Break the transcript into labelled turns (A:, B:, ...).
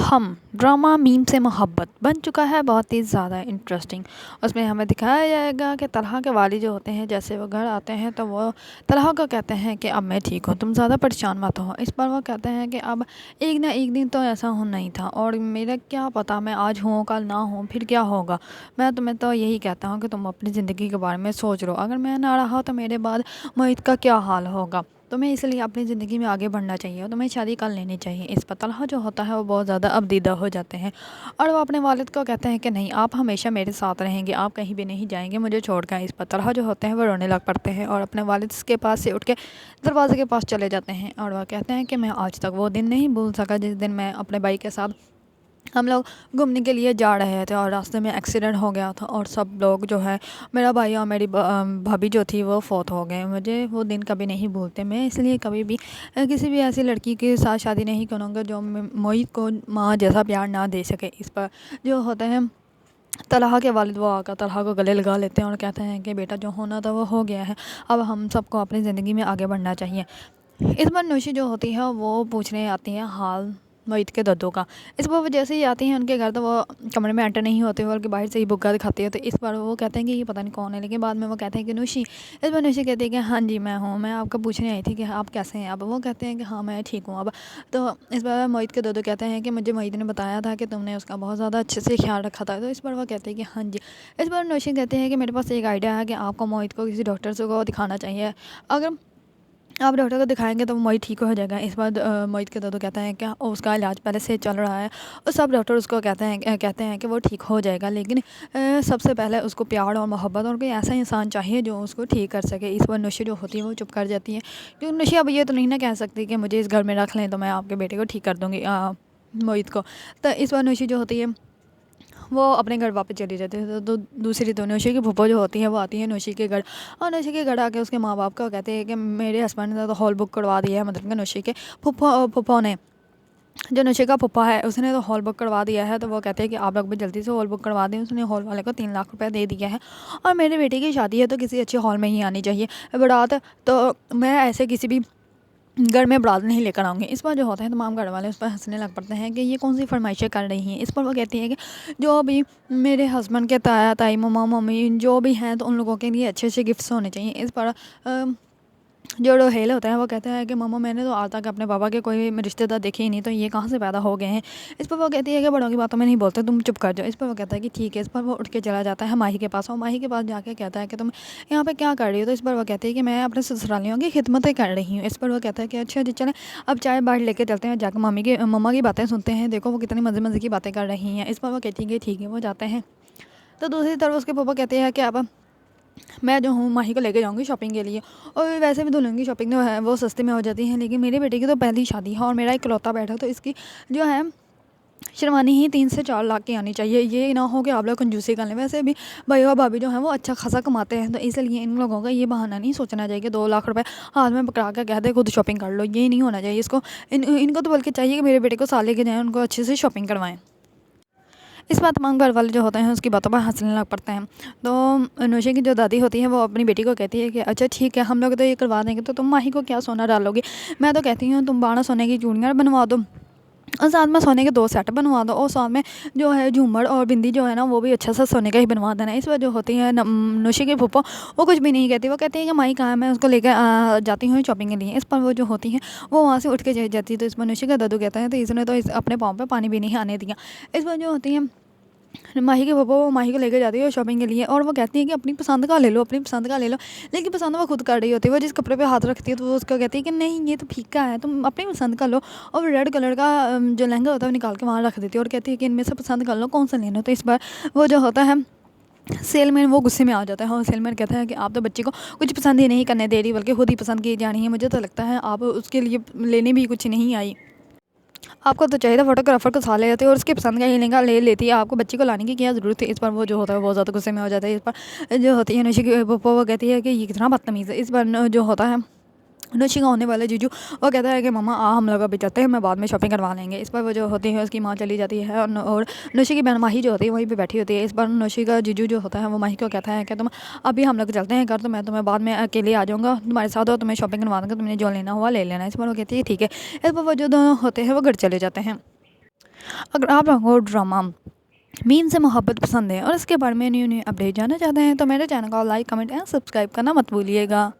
A: हम drama meme से मोहब्बत बन चुका है बहुत ही ज़्यादा इंटरेस्टिंग। उसमें हमें दिखाया जाएगा कि तलहा के वालिद जो होते हैं, जैसे वो घर आते हैं तो वो तलहा को कहते हैं कि अब मैं ठीक हूँ, तुम ज़्यादा परेशान मत हो। इस पर वो कहते हैं कि अब एक ना एक दिन तो ऐसा होना ही था और मेरा क्या पता, मैं आज हूँ कल ना हूँ, फिर क्या होगा। मैं तुम्हें तो यही कहता हूँ कि तुम अपनी ज़िंदगी के बारे में सोच लो, अगर मैं ना रहा तो मेरे बाद मोहित का क्या हाल होगा। तुम्हें इसलिए अपनी ज़िंदगी में आगे बढ़ना चाहिए और तुम्हें शादी कर लेनी चाहिए। इस पर तलहा जो होता है वो बहुत ज़्यादा अबदीदा हो जाते हैं और वो अपने वालिद को कहते हैं कि नहीं, आप हमेशा मेरे साथ रहेंगे, आप कहीं भी नहीं जाएंगे मुझे छोड़कर। इस पर तलहा जो होते हैं वो रोने लग पड़ते हैं और अपने वालिद के पास से उठ के दरवाजे के पास चले जाते हैं और वह कहते हैं कि मैं आज तक वो दिन नहीं भूल सका जिस दिन मैं अपने भाई के साथ हम लोग घूमने के लिए जा रहे थे और रास्ते में एक्सीडेंट हो गया था और सब लोग जो है, मेरा भाई और मेरी भाभी जो थी वो फौत हो गए। मुझे वो दिन कभी नहीं भूलते। मैं इसलिए कभी भी किसी भी ऐसी लड़की के साथ शादी नहीं करूँगा जो मोहित को माँ जैसा प्यार ना दे सके। इस पर जो होता है तलहा के वालिद वो आकर तलहा को गले लगा लेते हैं और कहते हैं कि बेटा जो होना था वो हो गया है, अब हम सबको अपनी ज़िंदगी में आगे बढ़ना चाहिए। इस बार नौशी जो होती है वो पूछने आती है हाल मोहित के दद्दू का। इस बार वो जैसे ही आती हैं उनके घर तो वो कमरे में एंटर नहीं होते बल्कि बाहर से ही बुग्गा दिखाती है। तो इस बार वो कहते हैं कि ये पता नहीं कौन है, लेकिन बाद में वो कहते हैं कि नौशी। इस बार नौशी कहती है कि हाँ जी मैं हूँ, मैं आपका पूछने आई थी कि आप कैसे हैं। अब वो कहते हैं कि हाँ मैं ठीक हूँ अब। तो इस बार मोहित के दद्दू कहते हैं कि मुझे मोहित ने बताया था कि तुमने उसका बहुत ज़्यादा अच्छे से ख्याल रखा था। तो इस बार वो कहते हैं कि हाँ जी। इस बार नौशी कहते हैं कि मेरे पास एक आइडिया है कि आपको मोहित को किसी डॉक्टर से को दिखाना चाहिए। अगर आप डॉक्टर को दिखाएंगे तो मोहित ठीक हो जाएगा। इस बार मोहित के दद्दू कहता है कि उसका इलाज पहले से चल रहा है और सब डॉक्टर उसको कहते हैं कि वो ठीक हो जाएगा, लेकिन सबसे पहले उसको प्यार और मोहब्बत और कोई ऐसा इंसान चाहिए जो उसको ठीक कर सके। इस बार नौशी जो होती है वो चुप कर जाती है, क्योंकि नौशी अब ये तो नहीं ना कह सकती कि मुझे इस घर में रख लें तो मैं आपके बेटे को ठीक कर दूँगी मोहित को। तो इस बार नौशी जो होती है वो अपने घर वापस चली जाती है। तो दूसरी तो नौशी की फूफो जो होती है वो आती है नौशी के घर और नौशी के घर आके उसके माँ बाप को कहते हैं कि मेरे हस्बैंड ने तो हॉल बुक करवा दिया है, मतलब कि नौशी के फूफो ने, जो नौशी का फूफा है उसने तो हॉल बुक करवा दिया है। तो वो कहते हैं कि आप लोग भी जल्दी से हॉल बुक करवा दें। उसने हॉल वाले को 3 लाख रुपए दे दिया है और मेरे बेटे की शादी है तो किसी अच्छे हॉल में ही आनी चाहिए बारात। तो मैं ऐसे किसी भी घर में बारात नहीं लेकर आऊँगी। इस पर जो होता है तमाम घर वाले उस पर हंसने लग पड़ते हैं कि ये कौन सी फरमाइशें कर रही हैं। इस पर वो कहती है कि जो भी मेरे हस्बैंड के ताया ताई मम्मा मम्मी जो भी हैं तो उन लोगों के लिए अच्छे अच्छे गिफ्ट्स होने चाहिए। इस पर जो रोहेल होता है वो कहता है कि मम्मा मैंने तो आज तक अपने पापा के कोई रिश्तेदार देखे ही नहीं, तो ये कहाँ से पैदा हो गए हैं। इस पर वो कहती है कि बड़ों की बातों में नहीं बोलते, तुम चुप कर जाओ। इस पर वो कहता है कि ठीक है। इस पर वो उठ के चला जाता है माही के पास और माही के पास जाके कहता है कि तुम यहाँ पे क्या कर रही हो। तो इस पर वो कहती है कि मैं अपने ससुरालियों की खिदमतें कर रही हूँ। इस पर वो कहता है कि अच्छा जी चलें अब चाय बाहर लेके चलते हैं, जाकर मम्मा की बातें सुनते हैं, देखो वो कितनी मज़े मज़े की बातें कर रही हैं। इस पर वो कहती है कि ठीक है। वो जाते हैं तो दूसरी तरफ उसके पापा कहते हैं कि अब मैं जो हूँ माही को लेके जाऊँगी शॉपिंग के लिए, और वैसे भी दुल्हन की शॉपिंग जो है वो सस्ते में हो जाती है, लेकिन मेरे बेटे की तो पहली शादी है और मेरा इकलौता बेटा, तो इसकी जो है शेरवानी ही 3 से 4 लाख की आनी चाहिए। ये ना हो कि आप लोग कंजूसी कर लें। वैसे भी भाई और भाभी जो है वो अच्छा खासा कमाते हैं, तो इसलिए इन लोगों का ये बहाना नहीं सोचना चाहिए कि 2 लाख रुपए हाथ में पकड़ा कर कह दे खुद शॉपिंग कर लो। ये नहीं होना चाहिए इसको। इनको तो बल्कि चाहिए कि मेरे बेटे को साल लेके जाएँ, उनको अच्छे से शॉपिंग करवाएँ। इस बात तमाम घर वाले जो होते हैं उसकी बातों पर हंसने लग पड़ते हैं। तो नौशी की जो दादी होती है वो अपनी बेटी को कहती है कि अच्छा ठीक है, हम लोग तो ये करवा देंगे, तो तुम माही को क्या सोना डालोगी। मैं तो कहती हूँ तुम 12 सोने की चूड़ियाँ बनवा दो और साथ में सोने के 2 सेट बनवा दो और साथ में जो है झूमर और बिंदी जो है ना वो भी अच्छा सा सोने का ही बनवा देना। इस वजह होती है नौशी की फूफो वो कुछ भी नहीं कहती। वो कहती है कि माही कहाँ है, मैं उसको लेकर जाती हूँ शॉपिंग के लिए। इस पर वो जो होती है वो वहाँ से उठ के चली जाती है। तो इस पर नौशी का दादू कहता है तो इसने तो अपने पाँव पे पानी भी नहीं आने दिया। इस पर जो होती है माही के पापा वो माही को लेकर जाती है शॉपिंग के लिए और वो कहती है कि अपनी पसंद का ले लो, अपनी पसंद का ले लो, लेकिन पसंद वो खुद कर रही होती है। वो जिस कपड़े पे हाथ रखती है तो वो उसको कहती है कि नहीं ये तो फीका है, तुम अपनी पसंद का लो। और वो रेड कलर का जो लहंगा होता है वो निकाल के वहाँ रख देती है और कहती है कि इनमें से पसंद कर लो कौन सा लेना। तो इस बार वो जो होता है सेलमैन वो गुस्से में आ जाता है और सेलमैन कहता है कि आप तो बच्चे को कुछ पसंद ही नहीं करने दे रही बल्कि खुद ही पसंद की जानी है। मुझे तो लगता है आप उसके लिए लेने भी कुछ नहीं आई, आपको तो चाहिए था फोटोग्राफर को साथ ले जाते और उसकी पसंद का ही लहंगा ले लेती है, आपको बच्ची को लाने की क्या ज़रूरत है। इस पर वो जो होता है बहुत ज़्यादा गुस्से में हो जाता है। इस पर जो होती है नौशी की पप्पा वो कहती है कि ये कितना बदतमीज़ है। इस पर जो होता है नौशी का होने वाला जीजू वो कहता है कि मम्मा हम लोग अभी चलते हैं, मैं बाद में शॉपिंग करवा लेंगे। इस पर वो जो होती है उसकी माँ चली जाती है और नौशी की बहन माही जो होती है वहीं पे बैठी होती है। इस पर नौशी का जीजू जो होता है वो माही को कहता है कि तुम अभी हम लोग चलते हैं घर, तो मैं तुम्हें बाद में अकेले आ जाऊँगा तुम्हारे साथ और तुम्हें शॉपिंग करवा दूँगा, तुमने जो लेना हुआ ले लेना। इस पर वो कहती है ठीक है। इस पर वो जो दोनों होते हैं वो घर चले जाते हैं। अगर आप लोगों को ड्रामा मीम से मोहब्बत पसंद है और इसके बारे में न्यू न्यू अपडेट जानना चाहते हैं तो मेरे चैनल को लाइक कमेंट एंड सब्सक्राइब करना मत भूलिएगा।